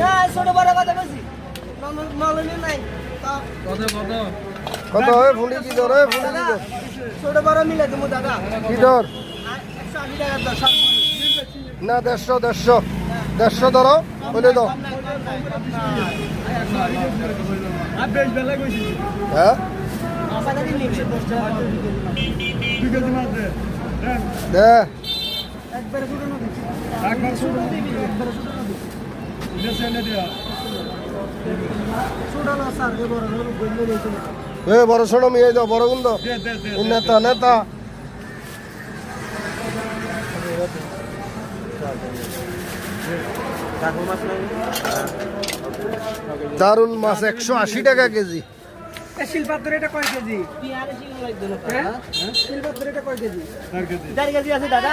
না ছোট বড় কথা বলছি নলনি নাই কত হয় ফুলি কি দর হয় ফুলি কি দর ছোট বড় মিলে দেবো দাদা কি দর 180 টাকা দর সব না 150 ধরো বলে দাও হ্যাঁ দে বড় ছোট মিয়ে দাও বড় গুণ দাও নেতা নেতা দারুন মাছ 180 টাকা কেজি শিলপাত্র এটা কয় কেজি শিলপাত্র এটা কয় কেজি 4 কেজি আছে দাদা